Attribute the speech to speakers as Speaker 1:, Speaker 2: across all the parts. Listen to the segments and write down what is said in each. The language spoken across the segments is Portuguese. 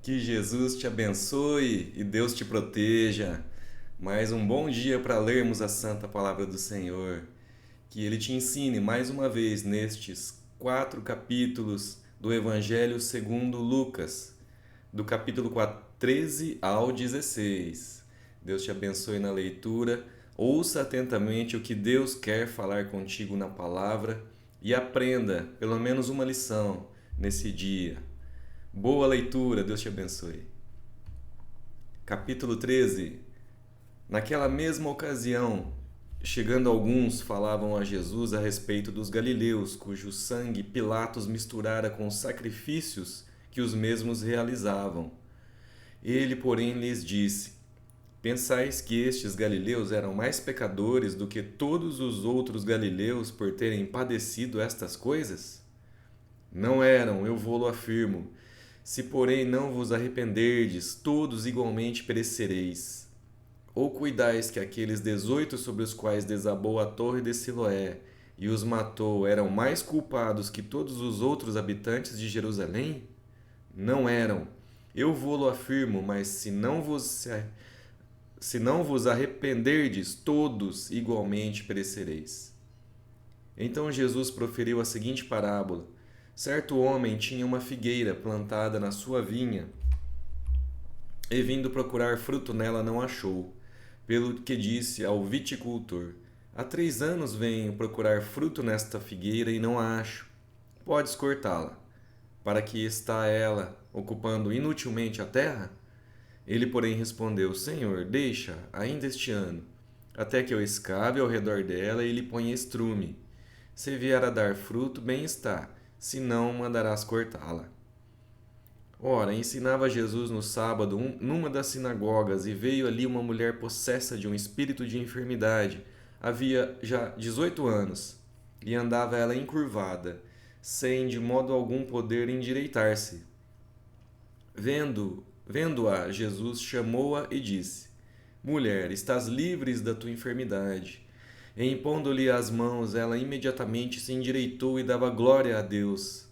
Speaker 1: Que Jesus te abençoe e Deus te proteja. Mais um bom dia para lermos a Santa Palavra do Senhor. Que Ele te ensine mais uma vez nestes 4 capítulos do Evangelho segundo Lucas, do capítulo 13 ao 16. Deus te abençoe na leitura. Ouça atentamente o que Deus quer falar contigo na palavra e aprenda pelo menos uma lição nesse dia. Boa leitura, Deus te abençoe. Capítulo 13. Naquela mesma ocasião, chegando alguns, falavam a Jesus a respeito dos galileus, cujo sangue Pilatos misturara com os sacrifícios que os mesmos realizavam. Ele, porém, lhes disse: Pensais que estes galileus eram mais pecadores do que todos os outros galileus por terem padecido estas coisas? Não eram, eu vou-lo afirmo. Se, porém, não vos arrependerdes, todos igualmente perecereis. Ou cuidais que aqueles 18 sobre os quais desabou a torre de Siloé e os matou eram mais culpados que todos os outros habitantes de Jerusalém? Não eram. Eu vou-lo afirmo, mas se não vos arrependerdes, todos igualmente perecereis. Então Jesus proferiu a seguinte parábola. Certo homem tinha uma figueira plantada na sua vinha e, vindo procurar fruto nela, não achou. Pelo que disse ao viticultor: Há 3 anos venho procurar fruto nesta figueira e não a acho. Podes cortá-la. Para que está ela ocupando inutilmente a terra? Ele, porém, respondeu: Senhor, deixa ainda este ano, até que eu escave ao redor dela e lhe ponha estrume. Se vier a dar fruto, bem está, se não, mandarás cortá-la. Ora, ensinava Jesus no sábado numa das sinagogas, e veio ali uma mulher possessa de um espírito de enfermidade. Havia já 18 anos, e andava ela encurvada, sem de modo algum poder endireitar-se. Vendo-a, Jesus chamou-a e disse: Mulher, estás livre da tua enfermidade. E impondo-lhe as mãos, ela imediatamente se endireitou e dava glória a Deus.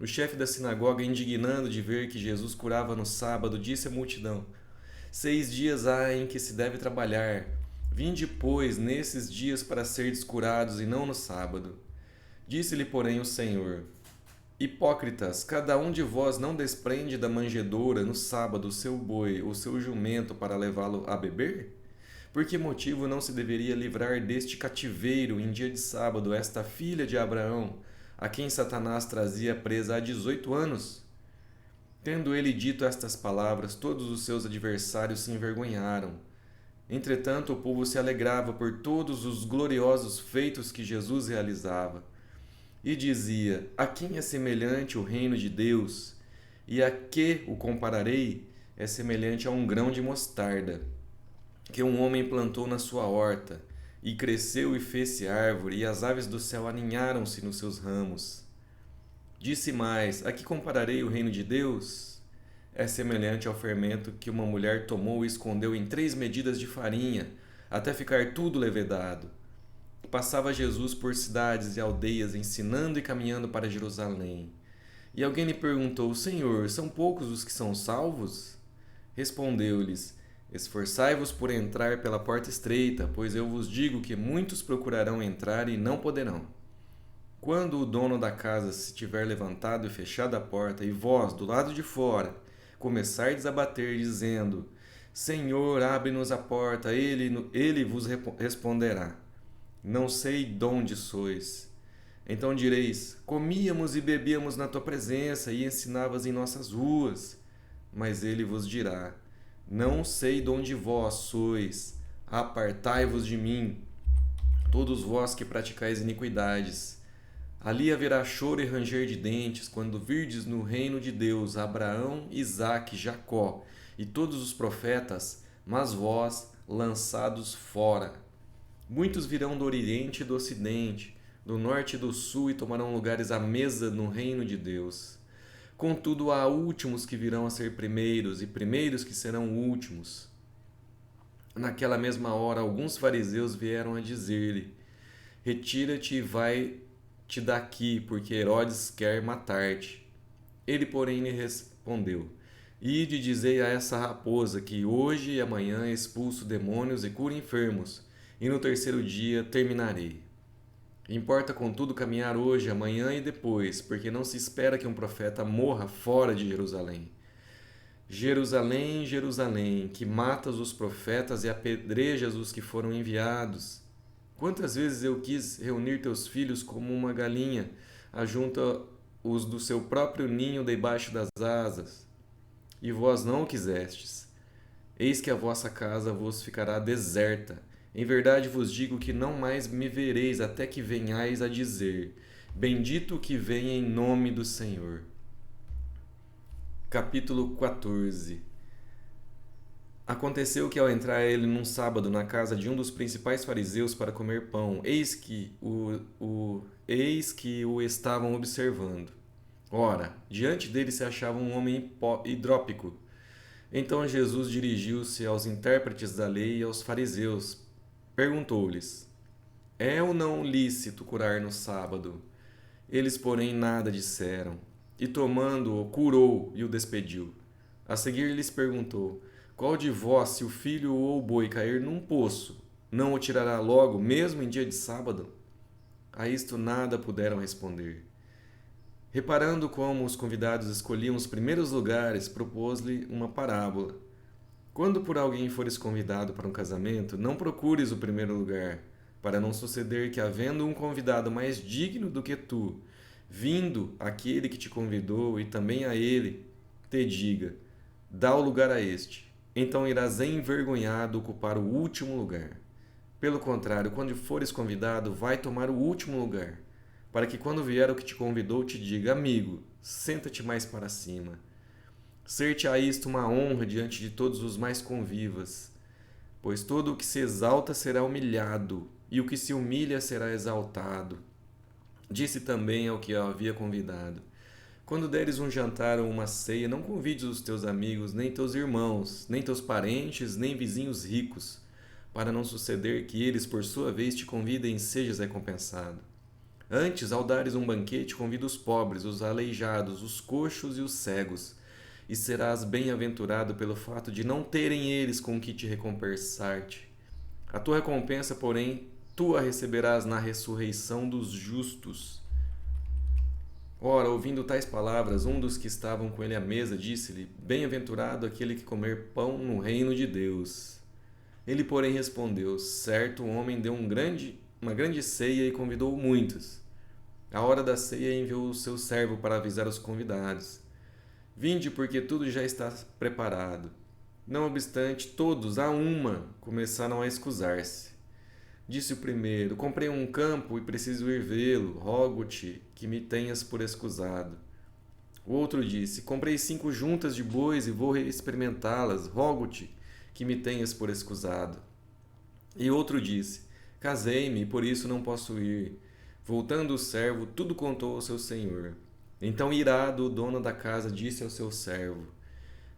Speaker 1: O chefe da sinagoga, indignado de ver que Jesus curava no sábado, disse à multidão: 6 dias há em que se deve trabalhar. Vinde, pois, nesses dias para serdes curados e não no sábado. Disse-lhe, porém, o Senhor: Hipócritas, cada um de vós não desprende da manjedoura no sábado o seu boi ou seu jumento para levá-lo a beber? Por que motivo não se deveria livrar deste cativeiro em dia de sábado esta filha de Abraão, a quem Satanás trazia presa há 18 anos? Tendo ele dito estas palavras, todos os seus adversários se envergonharam. Entretanto, o povo se alegrava por todos os gloriosos feitos que Jesus realizava. E dizia: A quem é semelhante o reino de Deus? E a que o compararei? É semelhante a um grão de mostarda, que um homem plantou na sua horta, e cresceu e fez-se árvore, e as aves do céu aninharam-se nos seus ramos. Disse mais: A que compararei o reino de Deus? É semelhante ao fermento que uma mulher tomou e escondeu em 3 medidas de farinha, até ficar tudo levedado. Passava Jesus por cidades e aldeias, ensinando e caminhando para Jerusalém. E alguém lhe perguntou: Senhor, são poucos os que são salvos? Respondeu-lhes: Esforçai-vos por entrar pela porta estreita, pois eu vos digo que muitos procurarão entrar e não poderão. Quando o dono da casa se tiver levantado e fechado a porta, e vós, do lado de fora, começardes a bater, dizendo: Senhor, abre-nos a porta, ele vos responderá: Não sei de onde sois. Então direis: Comíamos e bebíamos na tua presença e ensinavas em nossas ruas. Mas ele vos dirá: Não sei de onde vós sois. Apartai-vos de mim, todos vós que praticais iniquidades. Ali haverá choro e ranger de dentes, quando virdes no reino de Deus Abraão, Isaque, Jacó e todos os profetas, mas vós lançados fora. Muitos virão do Oriente e do Ocidente, do Norte e do Sul, e tomarão lugares à mesa no reino de Deus. Contudo, há últimos que virão a ser primeiros, e primeiros que serão últimos. Naquela mesma hora, alguns fariseus vieram a dizer-lhe: Retira-te e vai-te daqui, porque Herodes quer matar-te. Ele, porém, lhe respondeu: Ide e dizei a essa raposa que hoje e amanhã expulso demônios e curo enfermos, e no terceiro dia terminarei. Importa, contudo, caminhar hoje, amanhã e depois, porque não se espera que um profeta morra fora de Jerusalém. Jerusalém, Jerusalém, que matas os profetas e apedrejas os que foram enviados. Quantas vezes eu quis reunir teus filhos como uma galinha ajunta os do seu próprio ninho debaixo das asas, e vós não o quisestes. Eis que a vossa casa vos ficará deserta. Em verdade vos digo que não mais me vereis até que venhais a dizer: Bendito o que vem em nome do Senhor. Capítulo 14. Aconteceu que ao entrar ele num sábado na casa de um dos principais fariseus para comer pão, eis que o estavam observando. Ora, diante dele se achava um homem hidrópico. Então Jesus dirigiu-se aos intérpretes da lei e aos fariseus. Perguntou-lhes: É ou não lícito curar no sábado? Eles, porém, nada disseram. E tomando-o, curou e o despediu. A seguir lhes perguntou: Qual de vós, se o filho ou o boi cair num poço, não o tirará logo, mesmo em dia de sábado? A isto nada puderam responder. Reparando como os convidados escolhiam os primeiros lugares, propôs-lhe uma parábola. Quando por alguém fores convidado para um casamento, não procures o primeiro lugar, para não suceder que, havendo um convidado mais digno do que tu, vindo aquele que te convidou e também a ele, te diga: dá o lugar a este. Então irás envergonhado ocupar o último lugar. Pelo contrário, quando fores convidado, vai tomar o último lugar, para que quando vier o que te convidou te diga: amigo, senta-te mais para cima. Ser-te-á isto uma honra diante de todos os mais convivas, pois todo o que se exalta será humilhado, e o que se humilha será exaltado. Disse também ao que o havia convidado: Quando deres um jantar ou uma ceia, não convides os teus amigos, nem teus irmãos, nem teus parentes, nem vizinhos ricos, para não suceder que eles, por sua vez, te convidem e sejas recompensado. Antes, ao dares um banquete, convida os pobres, os aleijados, os coxos e os cegos, e serás bem-aventurado pelo fato de não terem eles com que te recompensar-te. A tua recompensa, porém, tu a receberás na ressurreição dos justos. Ora, ouvindo tais palavras, um dos que estavam com ele à mesa disse-lhe: Bem-aventurado aquele que comer pão no reino de Deus. Ele, porém, respondeu: Certo homem deu uma grande ceia e convidou muitos. À hora da ceia enviou o seu servo para avisar os convidados: Vinde, porque tudo já está preparado. Não obstante, todos, a uma, começaram a escusar-se. Disse o primeiro: Comprei um campo e preciso ir vê-lo. Rogo-te que me tenhas por escusado. O outro disse: Comprei 5 juntas de bois e vou experimentá-las. Rogo-te que me tenhas por escusado. E outro disse: Casei-me e por isso não posso ir. Voltando o servo, tudo contou ao seu senhor. Então, irado, o dono da casa disse ao seu servo: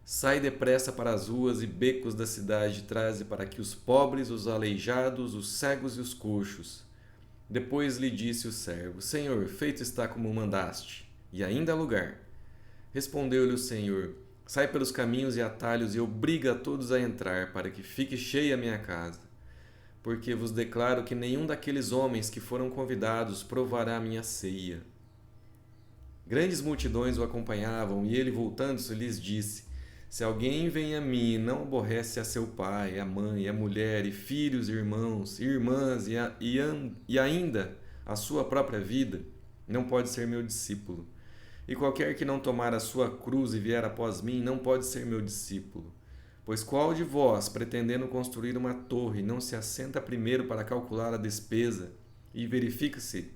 Speaker 1: Sai depressa para as ruas e becos da cidade e traze para aqui os pobres, os aleijados, os cegos e os coxos. Depois lhe disse o servo: Senhor, feito está como mandaste, e ainda há lugar. Respondeu-lhe o Senhor: Sai pelos caminhos e atalhos e obriga a todos a entrar, para que fique cheia a minha casa. Porque vos declaro que nenhum daqueles homens que foram convidados provará a minha ceia. Grandes multidões o acompanhavam, e ele, voltando-se, lhes disse: Se alguém vem a mim e não aborrece a seu pai, a mãe, a mulher, e filhos, irmãos, irmãs, e ainda a sua própria vida, não pode ser meu discípulo. E qualquer que não tomar a sua cruz e vier após mim, não pode ser meu discípulo. Pois qual de vós, pretendendo construir uma torre, não se assenta primeiro para calcular a despesa e verifica se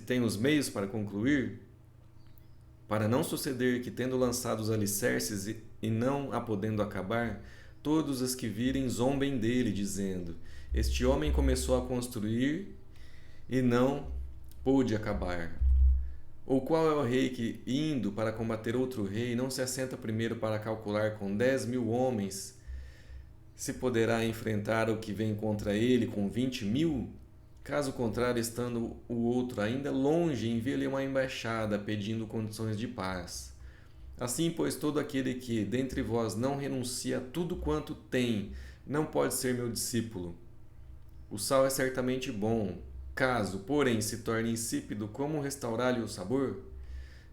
Speaker 1: tem os meios para concluir? Para não suceder que, tendo lançado os alicerces e não a podendo acabar, todos os que virem zombem dele, dizendo: Este homem começou a construir e não pôde acabar. Ou qual é o rei que, indo para combater outro rei, não se assenta primeiro para calcular com 10.000 homens se poderá enfrentar o que vem contra ele com 20.000? Caso contrário, estando o outro ainda longe, envia-lhe uma embaixada pedindo condições de paz. Assim, pois, todo aquele que dentre vós não renuncia a tudo quanto tem, não pode ser meu discípulo. O sal é certamente bom. Caso, porém, se torne insípido, como restaurar-lhe o sabor?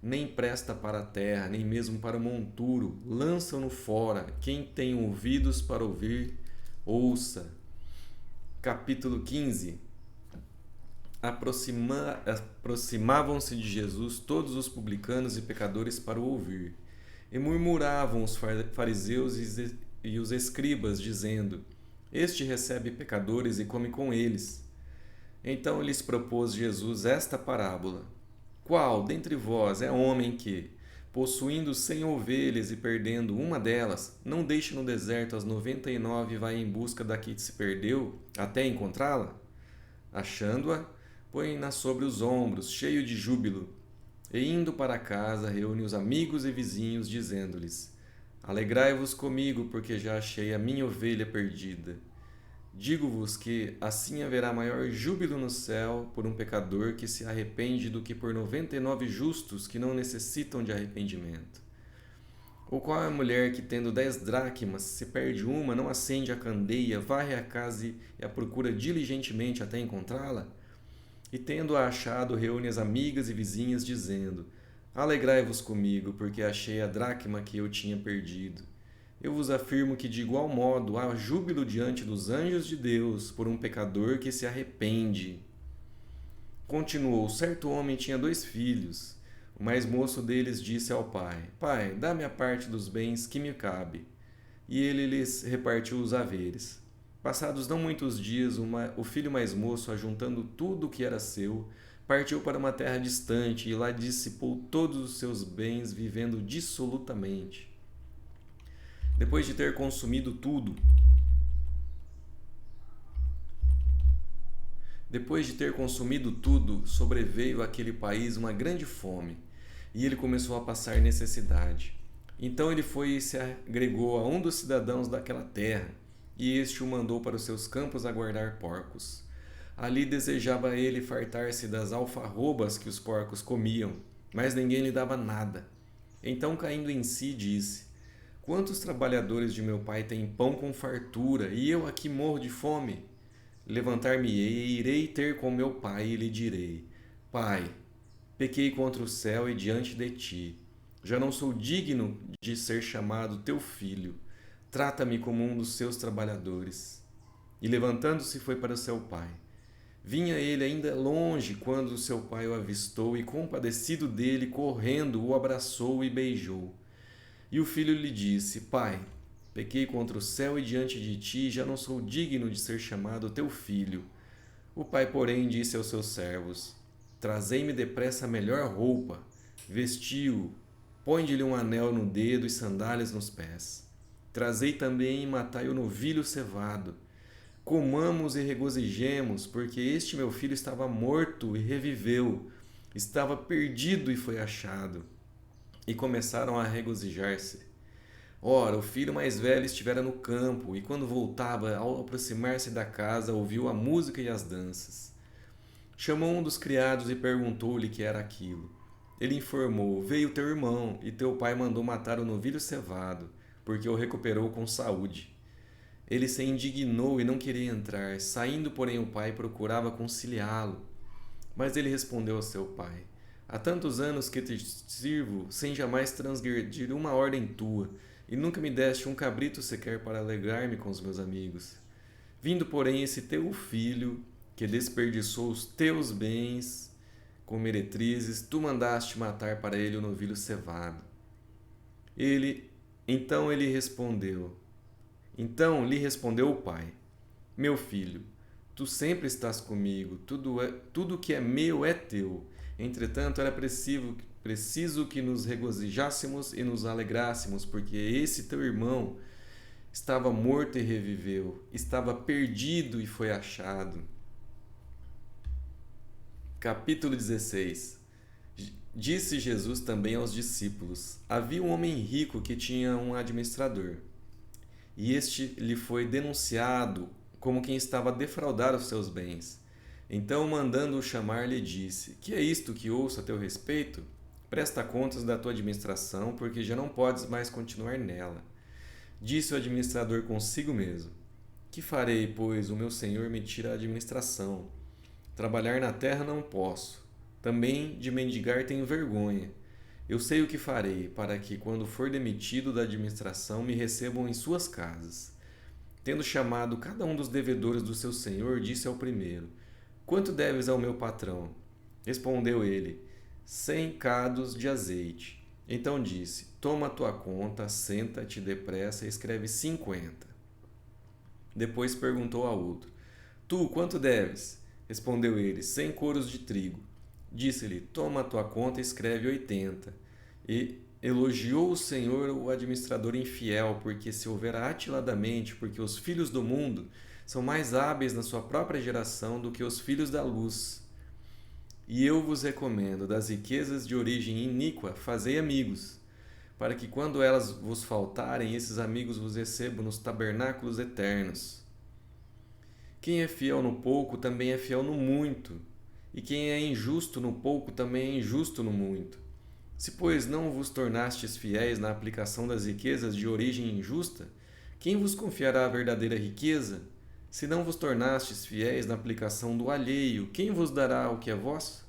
Speaker 1: Nem presta para a terra, nem mesmo para o monturo. Lançam-no fora. Quem tem ouvidos para ouvir, ouça. Capítulo 15. Aproximavam-se de Jesus todos os publicanos e pecadores para o ouvir. E murmuravam os fariseus e os escribas, dizendo: Este recebe pecadores e come com eles. Então lhes propôs Jesus esta parábola: Qual dentre vós é homem que, possuindo 100 ovelhas e perdendo uma delas, não deixa no deserto as 99 e vai em busca da que se perdeu, até encontrá-la? Achando-a, põe-na sobre os ombros, cheio de júbilo, e indo para casa, reúne os amigos e vizinhos, dizendo-lhes: Alegrai-vos comigo, porque já achei a minha ovelha perdida. Digo-vos que assim haverá maior júbilo no céu por um pecador que se arrepende do que por 99 justos que não necessitam de arrependimento. Ou qual é a mulher que, tendo 10 dracmas, se perde uma, não acende a candeia, varre a casa e a procura diligentemente até encontrá-la? E tendo-a achado, reúne as amigas e vizinhas, dizendo: Alegrai-vos comigo, porque achei a dracma que eu tinha perdido. Eu vos afirmo que, de igual modo, há júbilo diante dos anjos de Deus por um pecador que se arrepende. Continuou: Certo homem tinha 2 filhos. O mais moço deles disse ao pai: Pai, dá-me a parte dos bens que me cabe. E ele lhes repartiu os haveres. Passados não muitos dias, o filho mais moço, ajuntando tudo o que era seu, partiu para uma terra distante e lá dissipou todos os seus bens, vivendo dissolutamente. Depois de ter consumido tudo, sobreveio àquele país uma grande fome, e ele começou a passar necessidade. Então ele foi e se agregou a um dos cidadãos daquela terra, e este o mandou para os seus campos a guardar porcos. Ali desejava ele fartar-se das alfarrobas que os porcos comiam, mas ninguém lhe dava nada. Então, caindo em si, disse: Quantos trabalhadores de meu pai têm pão com fartura, e eu aqui morro de fome? Levantar-me-ei e irei ter com meu pai, e lhe direi: Pai, pequei contra o céu e diante de ti. Já não sou digno de ser chamado teu filho. Trata-me como um dos seus trabalhadores. E levantando-se foi para seu pai. Vinha ele ainda longe quando seu pai o avistou e, compadecido dele, correndo, o abraçou e beijou. E o filho lhe disse: Pai, pequei contra o céu e diante de ti, já não sou digno de ser chamado teu filho. O pai, porém, disse aos seus servos: Trazei-me depressa a melhor roupa, vestiu-o, põe-lhe um anel no dedo e sandálias nos pés. Trazei também e matai o novilho cevado. Comamos e regozijemos, porque este meu filho estava morto e reviveu, estava perdido e foi achado. E começaram a regozijar-se. Ora, o filho mais velho estivera no campo, e quando voltava, ao aproximar-se da casa, ouviu a música e as danças. Chamou um dos criados e perguntou-lhe que era aquilo. Ele informou: Veio teu irmão, e teu pai mandou matar o novilho cevado, porque o recuperou com saúde. Ele se indignou e não queria entrar. Saindo, porém, o pai procurava conciliá-lo. Mas ele respondeu ao seu pai: Há tantos anos que te sirvo, sem jamais transgredir uma ordem tua, e nunca me deste um cabrito sequer para alegrar-me com os meus amigos. Vindo, porém, esse teu filho, que desperdiçou os teus bens com meretrizes, tu mandaste matar para ele o novilho cevado. Então lhe respondeu o pai: Meu filho, tu sempre estás comigo, tudo que é meu é teu. Entretanto, era preciso que nos regozijássemos e nos alegrássemos, porque esse teu irmão estava morto e reviveu, estava perdido e foi achado. Capítulo 16. Disse Jesus também aos discípulos: Havia um homem rico que tinha um administrador, e este lhe foi denunciado como quem estava a defraudar os seus bens. Então, mandando-o chamar, lhe disse: Que é isto que ouço a teu respeito? Presta contas da tua administração, porque já não podes mais continuar nela. Disse o administrador consigo mesmo: Que farei, pois o meu senhor me tira a administração? Trabalhar na terra não posso. Também de mendigar tenho vergonha. Eu sei o que farei, para que, quando for demitido da administração, me recebam em suas casas. Tendo chamado cada um dos devedores do seu senhor, disse ao primeiro: Quanto deves ao meu patrão? Respondeu ele: 100 cados de azeite. Então disse: Toma a tua conta, senta-te depressa e escreve 50. Depois perguntou ao outro: Tu, quanto deves? Respondeu ele: 100 coros de trigo. Disse-lhe: Toma a tua conta e escreve 80. E elogiou o Senhor o administrador infiel, porque se houvera atiladamente, porque os filhos do mundo são mais hábeis na sua própria geração do que os filhos da luz. E eu vos recomendo, das riquezas de origem iníqua, fazei amigos, para que quando elas vos faltarem, esses amigos vos recebam nos tabernáculos eternos. Quem é fiel no pouco também é fiel no muito, e quem é injusto no pouco também é injusto no muito. Se, pois, não vos tornastes fiéis na aplicação das riquezas de origem injusta, quem vos confiará a verdadeira riqueza? Se não vos tornastes fiéis na aplicação do alheio, quem vos dará o que é vosso?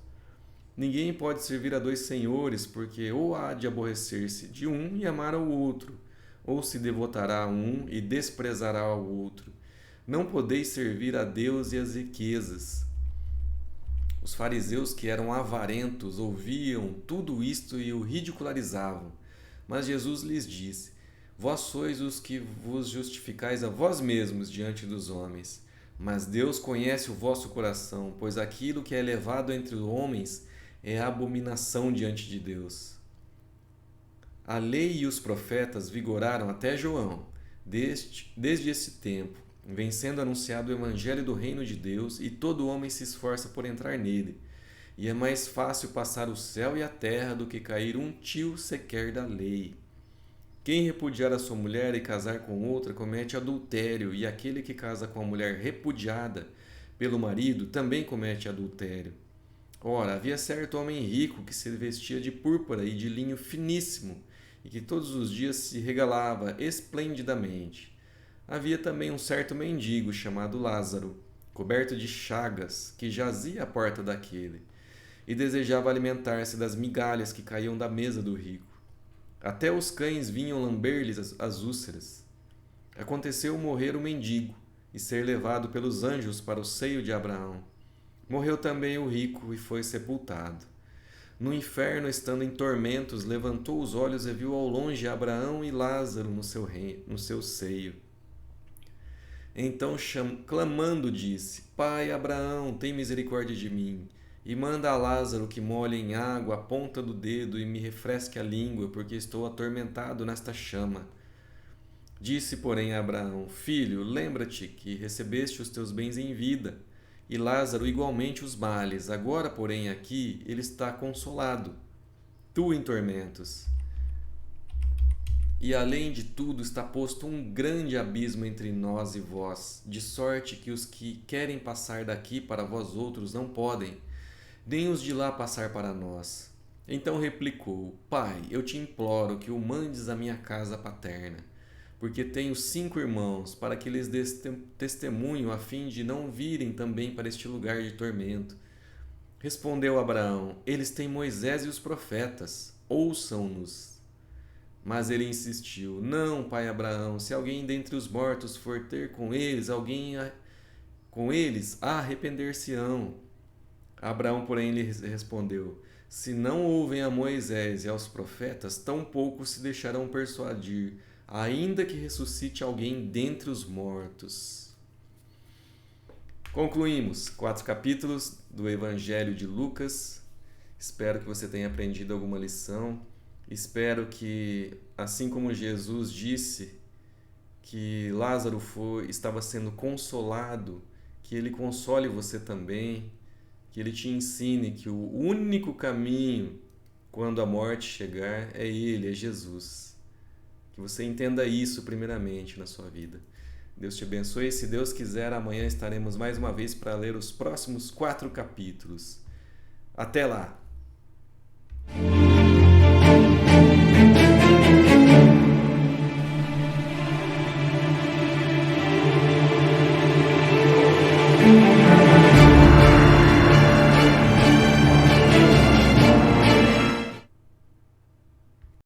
Speaker 1: Ninguém pode servir a dois senhores, porque ou há de aborrecer-se de um e amar ao outro, ou se devotará a um e desprezará ao outro. Não podeis servir a Deus e às riquezas. Os fariseus, que eram avarentos, ouviam tudo isto e o ridicularizavam. Mas Jesus lhes disse: Vós sois os que vos justificais a vós mesmos diante dos homens. Mas Deus conhece o vosso coração, pois aquilo que é elevado entre os homens é abominação diante de Deus. A lei e os profetas vigoraram até João, desde esse tempo, vem sendo anunciado o evangelho do reino de Deus, e todo homem se esforça por entrar nele. E é mais fácil passar o céu e a terra do que cair um tio sequer da lei. Quem repudiar a sua mulher e casar com outra comete adultério, e aquele que casa com a mulher repudiada pelo marido também comete adultério. Ora, havia certo homem rico que se vestia de púrpura e de linho finíssimo, e que todos os dias se regalava esplendidamente. Havia também um certo mendigo chamado Lázaro, coberto de chagas, que jazia à porta daquele, e desejava alimentar-se das migalhas que caíam da mesa do rico. Até os cães vinham lamber-lhes as úlceras. Aconteceu morrer o mendigo e ser levado pelos anjos para o seio de Abraão. Morreu também o rico e foi sepultado. No inferno, estando em tormentos, levantou os olhos e viu ao longe Abraão e Lázaro no seu seio. Então, clamando, disse: Pai Abraão, tem misericórdia de mim, e manda a Lázaro que molhe em água a ponta do dedo e me refresque a língua, porque estou atormentado nesta chama. Disse, porém, a Abraão: Filho, lembra-te que recebeste os teus bens em vida, e Lázaro igualmente os males. Agora, porém, aqui ele está consolado, tu em tormentos. E além de tudo está posto um grande abismo entre nós e vós, de sorte que os que querem passar daqui para vós outros não podem, nem os de lá passar para nós. Então replicou: Pai, eu te imploro que o mandes à minha casa paterna, porque tenho 5 irmãos, para que lhes des testemunho, a fim de não virem também para este lugar de tormento. Respondeu Abraão: Eles têm Moisés e os profetas, ouçam-nos. Mas ele insistiu: Não, pai Abraão, se alguém dentre os mortos for ter com eles, arrepender-se-ão. Abraão, porém, lhe respondeu: Se não ouvem a Moisés e aos profetas, tampouco se deixarão persuadir, ainda que ressuscite alguém dentre os mortos. Concluímos 4 capítulos do Evangelho de Lucas. Espero que você tenha aprendido alguma lição. Espero que, assim como Jesus disse que Lázaro estava sendo consolado, que ele console você também, que ele te ensine que o único caminho quando a morte chegar é Ele, é Jesus. Que você entenda isso primeiramente na sua vida. Deus te abençoe. Se Deus quiser, amanhã estaremos mais uma vez para ler os próximos 4 capítulos. Até lá!